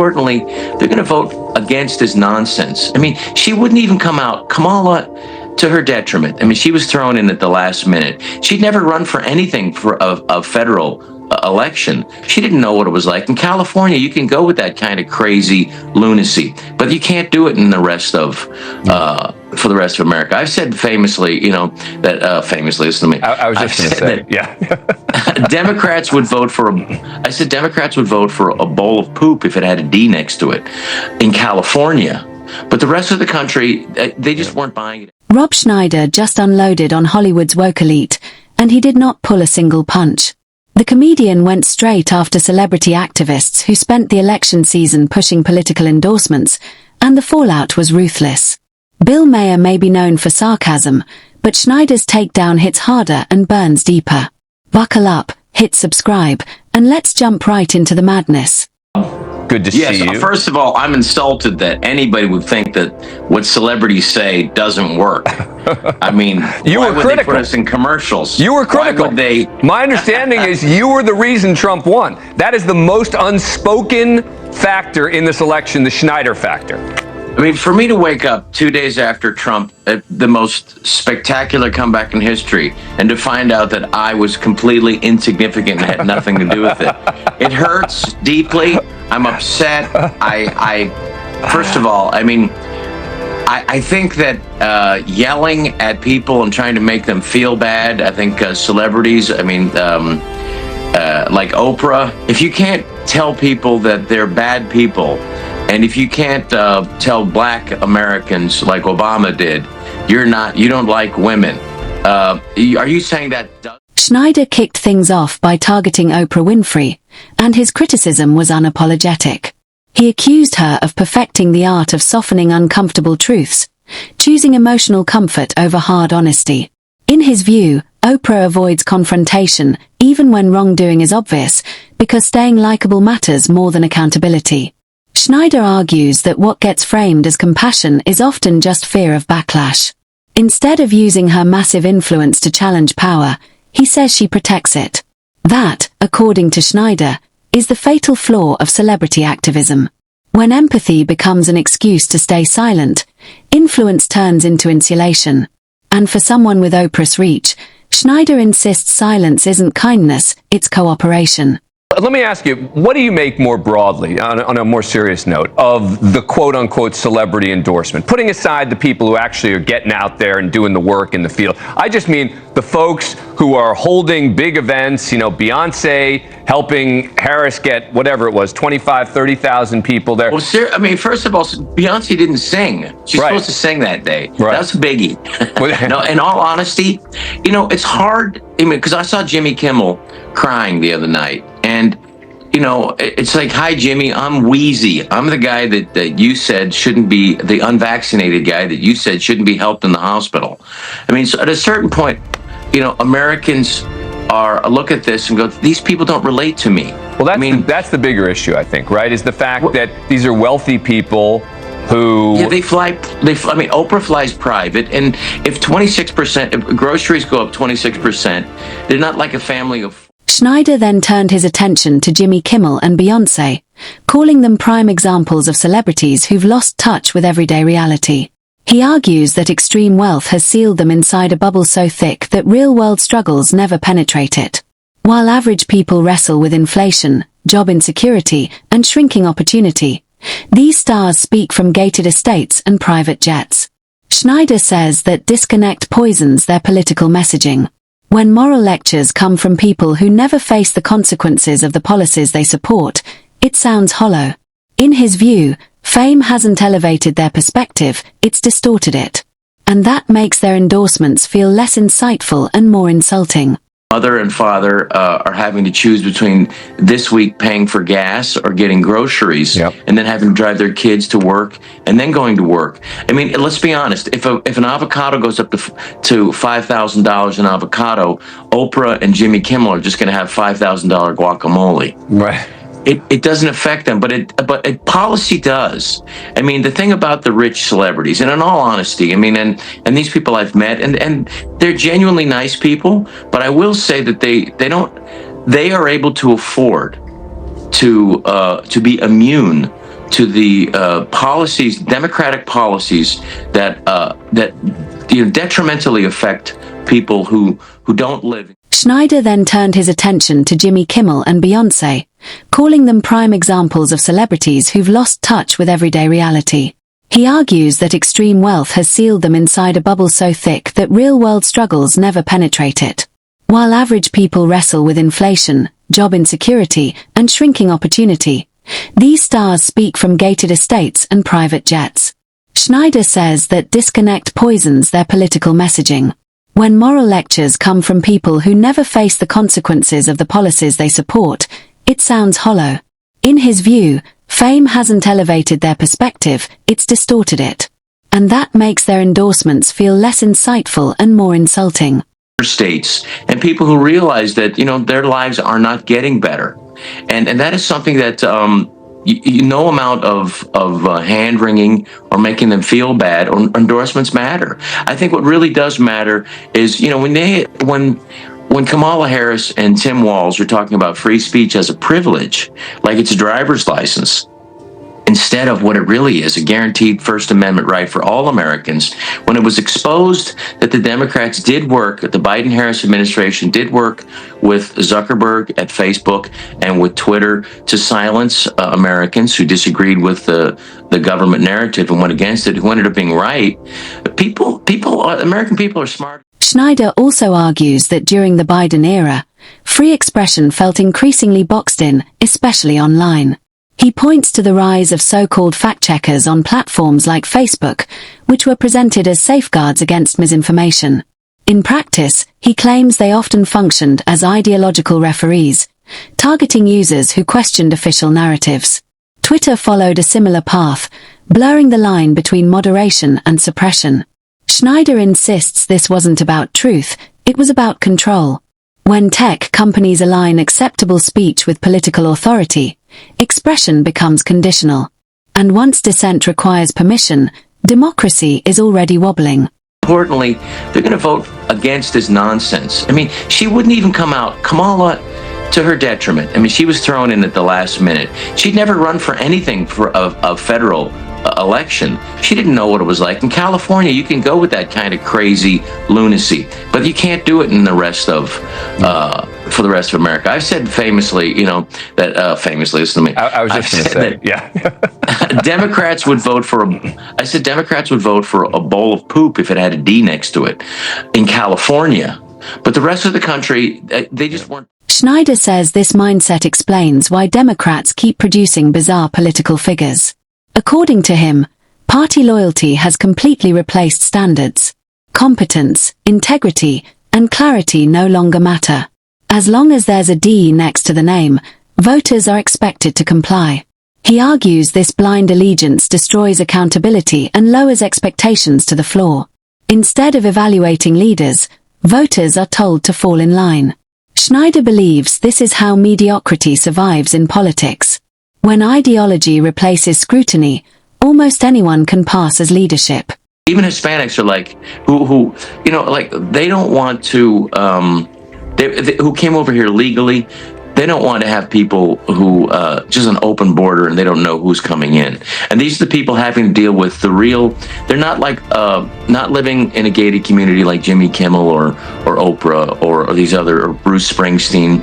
importantly, they're going to vote against this nonsense. I mean, she wouldn't even come out. Kamala, to her detriment. I mean, she was thrown in at the last minute. She'd never run for anything for a federal election. She didn't know what it was like. In California, you can go with that kind of crazy lunacy, but you can't do it in the rest of, for the rest of America. I've said famously, famously, listen to me. I was just going to say, yeah. Democrats would vote for Democrats would vote for a bowl of poop if it had a D next to it in California. But the rest of the country, they just weren't buying it. Rob Schneider just unloaded on Hollywood's woke elite, and he did not pull a single punch. The comedian went straight after celebrity activists who spent the election season pushing political endorsements, and the fallout was ruthless. Bill Maher may be known for sarcasm, but Schneider's takedown hits harder and burns deeper. Buckle up, hit subscribe, and let's jump right into the madness. Good to see you. First of all, I'm insulted that anybody would think that what celebrities say doesn't work. I mean, why would they put us in commercials? You were critical. Why would they? My understanding is you were the reason Trump won. That is the most unspoken factor in this election, the Schneider factor. I mean, for me to wake up 2 days after Trump, the most spectacular comeback in history, and to find out that I was completely insignificant and had nothing to do with it, it hurts deeply. I'm upset. First of all, I mean, I think that yelling at people and trying to make them feel bad, I think celebrities, I mean, like Oprah, if you can't tell people that they're bad people, and if you can't tell black Americans like Obama did, you don't like women. Are you saying that? Schneider kicked things off by targeting Oprah Winfrey, and his criticism was unapologetic. He accused her of perfecting the art of softening uncomfortable truths, choosing emotional comfort over hard honesty. In his view, Oprah avoids confrontation, even when wrongdoing is obvious, because staying likable matters more than accountability. Schneider argues that what gets framed as compassion is often just fear of backlash. Instead of using her massive influence to challenge power, he says she protects it. That, according to Schneider, is the fatal flaw of celebrity activism. When empathy becomes an excuse to stay silent, influence turns into insulation. And for someone with Oprah's reach, Schneider insists silence isn't kindness, it's cooperation. Let me ask you, what do you make more broadly, on a more serious note, of the quote-unquote celebrity endorsement? Putting aside the people who actually are getting out there and doing the work in the field. I just mean the folks who are holding big events, Beyonce helping Harris get whatever it was, 25, 30,000 people there. Well, I mean, first of all, Beyonce didn't sing. She's supposed to sing that day. Right. That's a biggie. No, in all honesty, it's hard. I mean, because I saw Jimmy Kimmel crying the other night. And, it's like, hi, Jimmy, I'm wheezy. I'm the guy that you said shouldn't be, the unvaccinated guy that you said shouldn't be helped in the hospital. I mean, so at a certain point, Americans look at this and go, these people don't relate to me. Well, that's the bigger issue, I think, right? Is the fact that these are wealthy people who... Yeah, they fly, I mean, Oprah flies private, and if 26%, if groceries go up 26%, they're not like a family of... Schneider then turned his attention to Jimmy Kimmel and Beyoncé, calling them prime examples of celebrities who've lost touch with everyday reality. He argues that extreme wealth has sealed them inside a bubble so thick that real-world struggles never penetrate it. While average people wrestle with inflation, job insecurity, and shrinking opportunity, these stars speak from gated estates and private jets. Schneider says that disconnect poisons their political messaging. When moral lectures come from people who never face the consequences of the policies they support, it sounds hollow. In his view, fame hasn't elevated their perspective, it's distorted it. And that makes their endorsements feel less insightful and more insulting. Mother and father are having to choose between this week paying for gas or getting groceries, and then having to drive their kids to work and then going to work. I mean, let's be honest. If an avocado goes up to $5,000 an avocado, Oprah and Jimmy Kimmel are just going to have $5,000 guacamole. Right. It doesn't affect them, but policy does. I mean, the thing about the rich celebrities, and in all honesty, I mean, and these people I've met, and they're genuinely nice people, but I will say that they are able to afford to be immune policies, democratic policies that detrimentally affect people who don't live. Schneider then turned his attention to Jimmy Kimmel and Beyoncé, calling them prime examples of celebrities who've lost touch with everyday reality. He argues that extreme wealth has sealed them inside a bubble so thick that real-world struggles never penetrate it. While average people wrestle with inflation, job insecurity, and shrinking opportunity, these stars speak from gated estates and private jets. Schneider says that disconnect poisons their political messaging. When moral lectures come from people who never face the consequences of the policies they support, it sounds hollow. In his view, fame hasn't elevated their perspective, it's distorted it. And that makes their endorsements feel less insightful and more insulting. States and people who realize that, their lives are not getting better. And that is something that no amount of hand-wringing or making them feel bad or endorsements matter. I think what really does matter is, when Kamala Harris and Tim Walz are talking about free speech as a privilege, like it's a driver's license, instead of what it really is, a guaranteed First Amendment right for all Americans, when it was exposed that the Democrats did work, the Biden-Harris administration did work with Zuckerberg at Facebook and with Twitter to silence Americans who disagreed with the government narrative and went against it, who ended up being right. American people are smart. Schneider also argues that during the Biden era, free expression felt increasingly boxed in, especially online. He points to the rise of so-called fact-checkers on platforms like Facebook, which were presented as safeguards against misinformation. In practice, he claims they often functioned as ideological referees, targeting users who questioned official narratives. Twitter followed a similar path, blurring the line between moderation and suppression. Schneider insists this wasn't about truth, it was about control. When tech companies align acceptable speech with political authority, expression becomes conditional. And once dissent requires permission, democracy is already wobbling. Importantly, they're going to vote against this nonsense. She wouldn't even come out. Kamala, to her detriment. She was thrown in at the last minute. She'd never run for anything for a federal election. She didn't know what it was like. In California, you can go with that kind of crazy lunacy, but you can't do it in the rest of for the rest of America. I've said famously, that famously, listen to me. I was just going to say, yeah. Democrats would vote for Democrats would vote for a bowl of poop if it had a D next to it in California, but the rest of the country, they just weren't. Schneider says this mindset explains why Democrats keep producing bizarre political figures. According to him, party loyalty has completely replaced standards. Competence, integrity, and clarity no longer matter. As long as there's a D next to the name, voters are expected to comply. He argues this blind allegiance destroys accountability and lowers expectations to the floor. Instead of evaluating leaders, voters are told to fall in line. Schneider believes this is how mediocrity survives in politics. When ideology replaces scrutiny, almost anyone can pass as leadership. Even Hispanics are like, they don't want to, who came over here legally, they don't want to have people who, just an open border and they don't know who's coming in. And these are the people having to deal with the real, they're not like, not living in a gated community like Jimmy Kimmel or Oprah or these other, or Bruce Springsteen.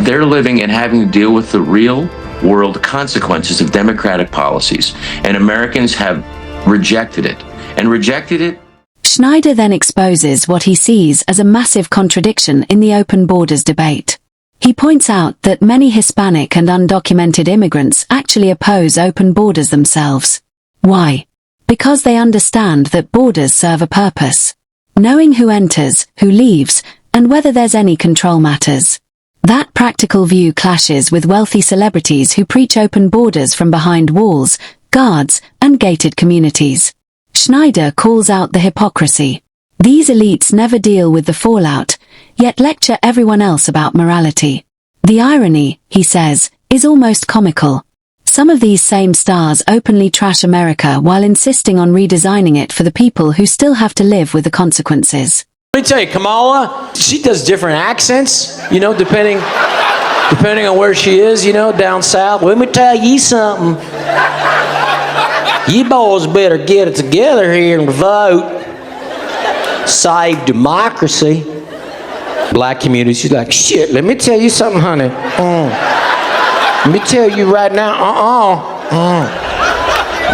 They're living and having to deal with the real world consequences of democratic policies. And Americans have rejected it. Schneider then exposes what he sees as a massive contradiction in the open borders debate. He points out that many Hispanic and undocumented immigrants actually oppose open borders themselves. Why? Because they understand that borders serve a purpose. Knowing who enters, who leaves, and whether there's any control matters. That practical view clashes with wealthy celebrities who preach open borders from behind walls, guards, and gated communities. Schneider calls out the hypocrisy. These elites never deal with the fallout, yet lecture everyone else about morality. The irony, he says, is almost comical. Some of these same stars openly trash America while insisting on redesigning it for the people who still have to live with the consequences. Let me tell you, Kamala, she does different accents, depending Depending on where she is, you know, down south. Let me tell you something. You boys better get it together here and vote. Save democracy. Black community, she's like, shit, let me tell you something, honey. Let me tell you right now,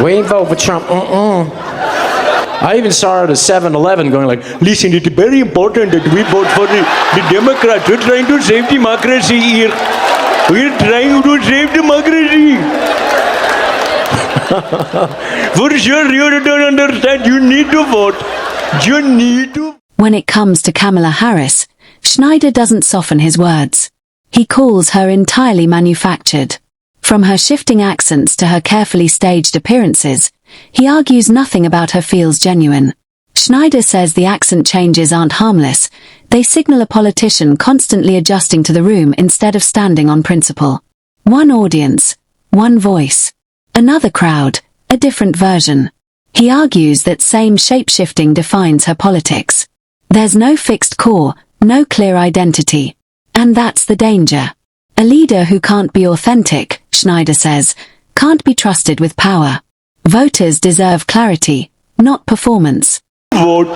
we ain't vote for Trump, I even saw her at a 7-Eleven going like, listen, it's very important that we vote for the Democrats. We're trying to save democracy here. We're trying to save democracy. For sure, you don't understand. You need to vote. You need to. When it comes to Kamala Harris, Schneider doesn't soften his words. He calls her entirely manufactured. From her shifting accents to her carefully staged appearances, he argues nothing about her feels genuine. Schneider says the accent changes aren't harmless. They signal a politician constantly adjusting to the room instead of standing on principle. One audience, one voice. Another crowd, a different version. He argues that same shape-shifting defines her politics. There's no fixed core, no clear identity. And that's the danger. A leader who can't be authentic, Schneider says, can't be trusted with power. Voters deserve clarity, not performance. Vote.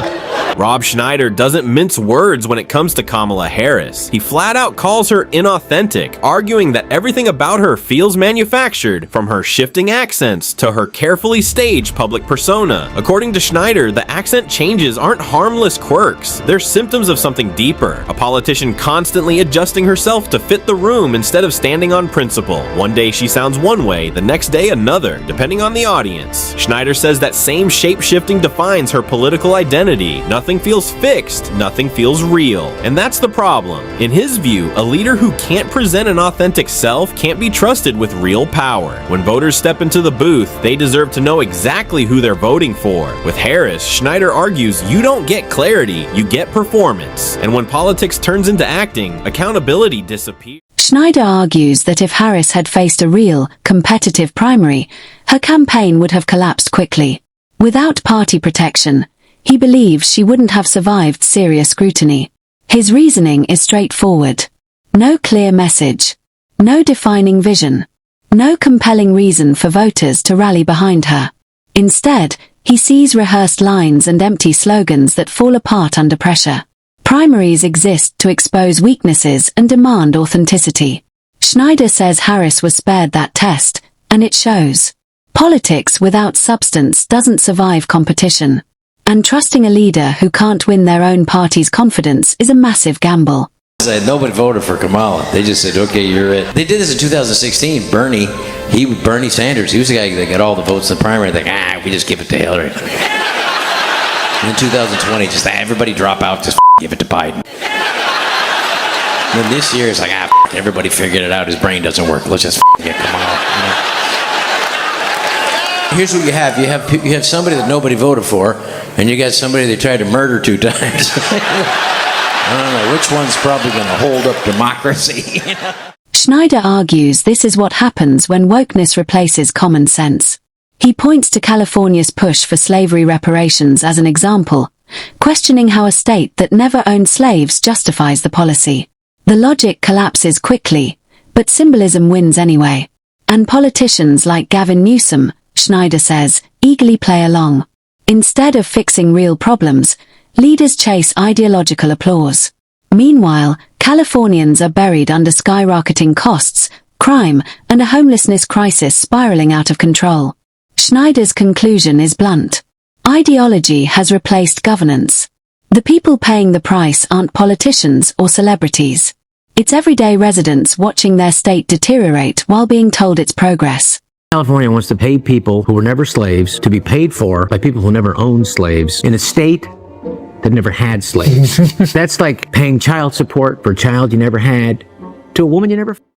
Rob Schneider doesn't mince words when it comes to Kamala Harris. He flat out calls her inauthentic, arguing that everything about her feels manufactured, from her shifting accents to her carefully staged public persona. According to Schneider, the accent changes aren't harmless quirks. They're symptoms of something deeper, a politician constantly adjusting herself to fit the room instead of standing on principle. One day she sounds one way, the next day another, depending on the audience. Schneider says that same shape-shifting defines her political identity. Nothing feels fixed, nothing feels real. And that's the problem. In his view, a leader who can't present an authentic self can't be trusted with real power. When voters step into the booth, they deserve to know exactly who they're voting for. With Harris, Schneider argues you don't get clarity, you get performance. And when politics turns into acting, accountability disappears. Schneider argues that if Harris had faced a real, competitive primary, her campaign would have collapsed quickly. Without party protection, he believes she wouldn't have survived serious scrutiny. His reasoning is straightforward. No clear message. No defining vision. No compelling reason for voters to rally behind her. Instead, he sees rehearsed lines and empty slogans that fall apart under pressure. Primaries exist to expose weaknesses and demand authenticity. Schneider says Harris was spared that test, and it shows. Politics without substance doesn't survive competition. And trusting a leader who can't win their own party's confidence is a massive gamble. Nobody voted for Kamala. They just said, okay, you're it. They did this in 2016. Bernie Sanders, he was the guy that got all the votes in the primary. Like, we just give it to Hillary. And in 2020, just everybody drop out, just give it to Biden. And then this year, it's like, everybody figured it out. His brain doesn't work. Let's just get Kamala. You know? Here's what you have. You have somebody that nobody voted for, and you got somebody they tried to murder 2 times. I don't know which one's probably going to hold up democracy. Schneider argues this is what happens when wokeness replaces common sense. He points to California's push for slavery reparations as an example, questioning how a state that never owned slaves justifies the policy. The logic collapses quickly, but symbolism wins anyway. And politicians like Gavin Newsom, Schneider says, eagerly play along. Instead of fixing real problems, leaders chase ideological applause. Meanwhile, Californians are buried under skyrocketing costs, crime, and a homelessness crisis spiraling out of control. Schneider's conclusion is blunt. Ideology has replaced governance. The people paying the price aren't politicians or celebrities. It's everyday residents watching their state deteriorate while being told its progress. California wants to pay people who were never slaves to be paid for by people who never owned slaves in a state that never had slaves. That's like paying child support for a child you never had to a woman you never